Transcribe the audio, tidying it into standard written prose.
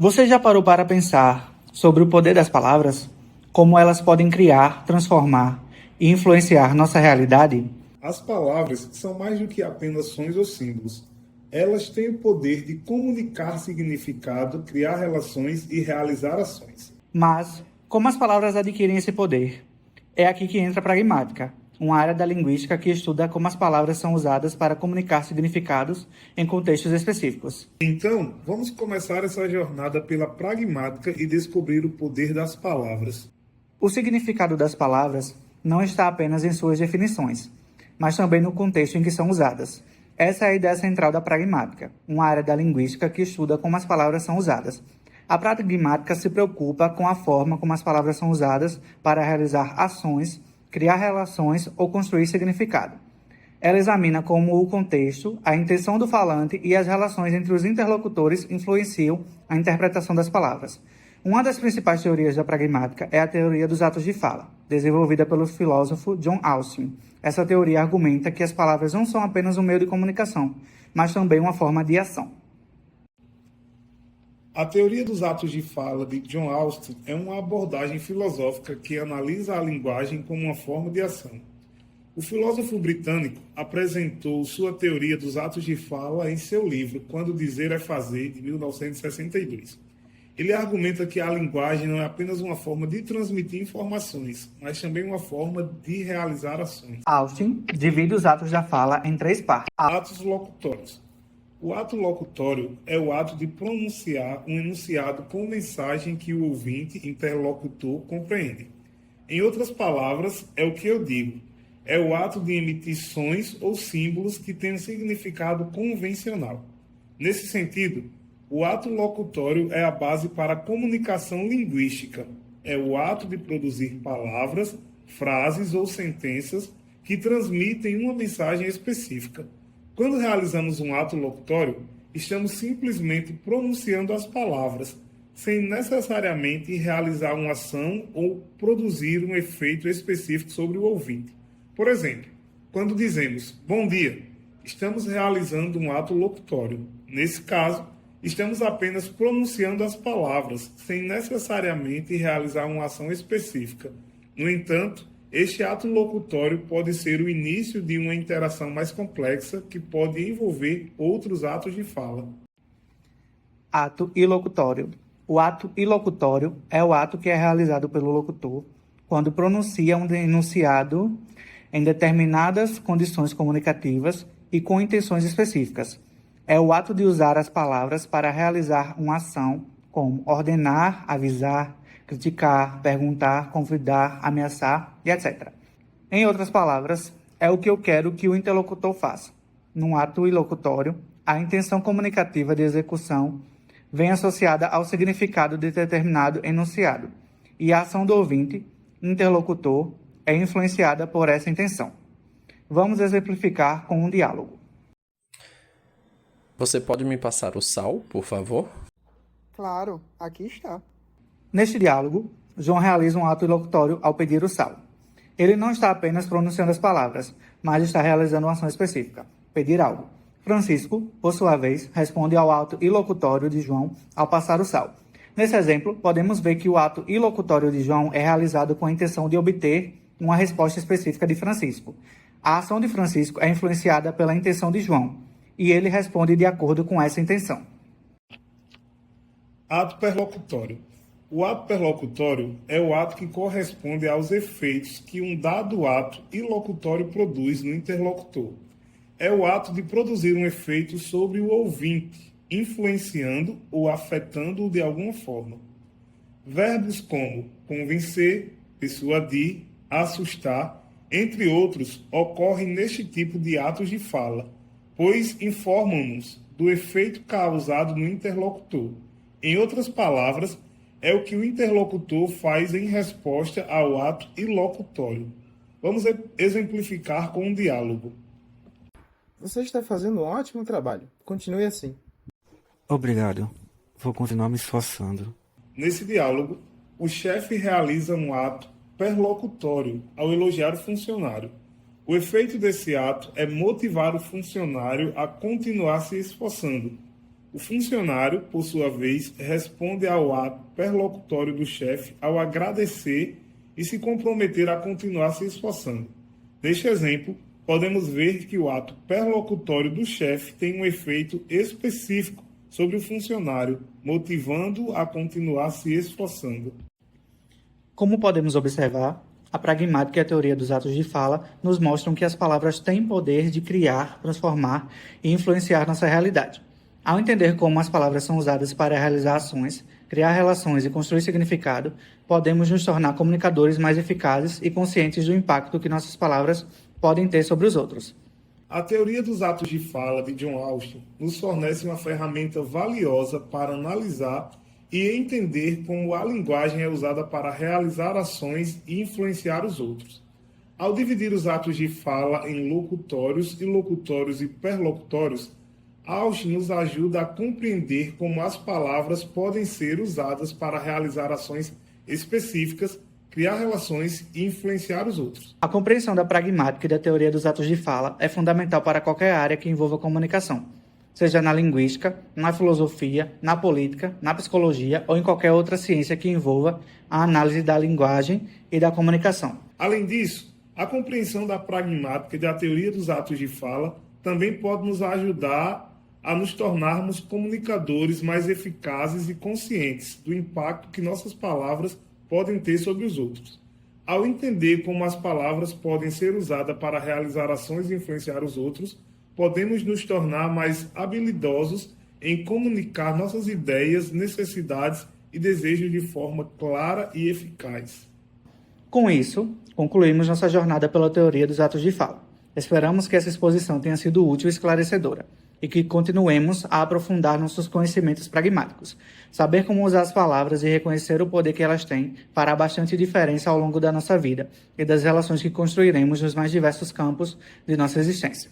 Você já parou para pensar sobre o poder das palavras? Como elas podem criar, transformar e influenciar nossa realidade? As palavras são mais do que apenas sons ou símbolos. Elas têm o poder de comunicar significado, criar relações e realizar ações. Mas, como as palavras adquirem esse poder? É aqui que entra a pragmática, uma área da linguística que estuda como as palavras são usadas para comunicar significados em contextos específicos. Então, vamos começar essa jornada pela pragmática e descobrir o poder das palavras. O significado das palavras não está apenas em suas definições, mas também no contexto em que são usadas. Essa é a ideia central da pragmática, uma área da linguística que estuda como as palavras são usadas. A pragmática se preocupa com a forma como as palavras são usadas para realizar ações, criar relações ou construir significado. Ela examina como o contexto, a intenção do falante e as relações entre os interlocutores influenciam a interpretação das palavras. Uma das principais teorias da pragmática é a teoria dos atos de fala, desenvolvida pelo filósofo John Austin. Essa teoria argumenta que as palavras não são apenas um meio de comunicação, mas também uma forma de ação. A teoria dos atos de fala de John Austin é uma abordagem filosófica que analisa a linguagem como uma forma de ação. O filósofo britânico apresentou sua teoria dos atos de fala em seu livro Quando Dizer é Fazer, de 1962. Ele argumenta que a linguagem não é apenas uma forma de transmitir informações, mas também uma forma de realizar ações. Austin divide os atos da fala em três partes. Atos locutórios. O ato locutório é o ato de pronunciar um enunciado com mensagem que o ouvinte, interlocutor, compreende. Em outras palavras, é o que eu digo. É o ato de emitir sons ou símbolos que têm um significado convencional. Nesse sentido, o ato locutório é a base para a comunicação linguística. É o ato de produzir palavras, frases ou sentenças que transmitem uma mensagem específica. Quando realizamos um ato locutório, estamos simplesmente pronunciando as palavras, sem necessariamente realizar uma ação ou produzir um efeito específico sobre o ouvinte. Por exemplo, quando dizemos bom dia, estamos realizando um ato locutório. Nesse caso, estamos apenas pronunciando as palavras, sem necessariamente realizar uma ação específica. No entanto, este ato locutório pode ser o início de uma interação mais complexa que pode envolver outros atos de fala. Ato ilocutório. O ato ilocutório é o ato que é realizado pelo locutor quando pronuncia um enunciado em determinadas condições comunicativas e com intenções específicas. É o ato de usar as palavras para realizar uma ação, como ordenar, avisar, criticar, perguntar, convidar, ameaçar e etc. Em outras palavras, é o que eu quero que o interlocutor faça. Num ato ilocutório, a intenção comunicativa de execução vem associada ao significado de determinado enunciado, e a ação do ouvinte, interlocutor, é influenciada por essa intenção. Vamos exemplificar com um diálogo. Você pode me passar o sal, por favor? Claro, aqui está. Neste diálogo, João realiza um ato ilocutório ao pedir o sal. Ele não está apenas pronunciando as palavras, mas está realizando uma ação específica, pedir algo. Francisco, por sua vez, responde ao ato ilocutório de João ao passar o sal. Nesse exemplo, podemos ver que o ato ilocutório de João é realizado com a intenção de obter uma resposta específica de Francisco. A ação de Francisco é influenciada pela intenção de João, e ele responde de acordo com essa intenção. Ato perlocutório. O ato perlocutório é o ato que corresponde aos efeitos que um dado ato ilocutório produz no interlocutor. É o ato de produzir um efeito sobre o ouvinte, influenciando ou afetando-o de alguma forma. Verbos como convencer, persuadir, assustar, entre outros, ocorrem neste tipo de atos de fala, pois informam-nos do efeito causado no interlocutor. Em outras palavras, é o que o interlocutor faz em resposta ao ato ilocutório. Vamos exemplificar com um diálogo. Você está fazendo um ótimo trabalho. Continue assim. Obrigado. Vou continuar me esforçando. Nesse diálogo, o chefe realiza um ato perlocutório ao elogiar o funcionário. O efeito desse ato é motivar o funcionário a continuar se esforçando. O O funcionário, por sua vez, responde ao ato perlocutório do chefe ao agradecer e se comprometer a continuar se esforçando. Neste exemplo, podemos ver que o ato perlocutório do chefe tem um efeito específico sobre o funcionário, motivando-o a continuar se esforçando. Como podemos observar, a pragmática e a teoria dos atos de fala nos mostram que as palavras têm poder de criar, transformar e influenciar nossa realidade. Ao entender como as palavras são usadas para realizar ações, criar relações e construir significado, podemos nos tornar comunicadores mais eficazes e conscientes do impacto que nossas palavras podem ter sobre os outros. A teoria dos atos de fala de John Austin nos fornece uma ferramenta valiosa para analisar e entender como a linguagem é usada para realizar ações e influenciar os outros. Ao dividir os atos de fala em locutórios, ilocutórios e perlocutórios, Austin nos ajuda a compreender como as palavras podem ser usadas para realizar ações específicas, criar relações e influenciar os outros. A compreensão da pragmática e da teoria dos atos de fala é fundamental para qualquer área que envolva comunicação, seja na linguística, na filosofia, na política, na psicologia ou em qualquer outra ciência que envolva a análise da linguagem e da comunicação. Além disso, a compreensão da pragmática e da teoria dos atos de fala também pode nos ajudar a nos tornarmos comunicadores mais eficazes e conscientes do impacto que nossas palavras podem ter sobre os outros. Ao entender como as palavras podem ser usadas para realizar ações e influenciar os outros, podemos nos tornar mais habilidosos em comunicar nossas ideias, necessidades e desejos de forma clara e eficaz. Com isso, concluímos nossa jornada pela teoria dos atos de fala. Esperamos que essa exposição tenha sido útil e esclarecedora, e que continuemos a aprofundar nossos conhecimentos pragmáticos. Saber como usar as palavras e reconhecer o poder que elas têm fará bastante diferença ao longo da nossa vida e das relações que construiremos nos mais diversos campos de nossa existência.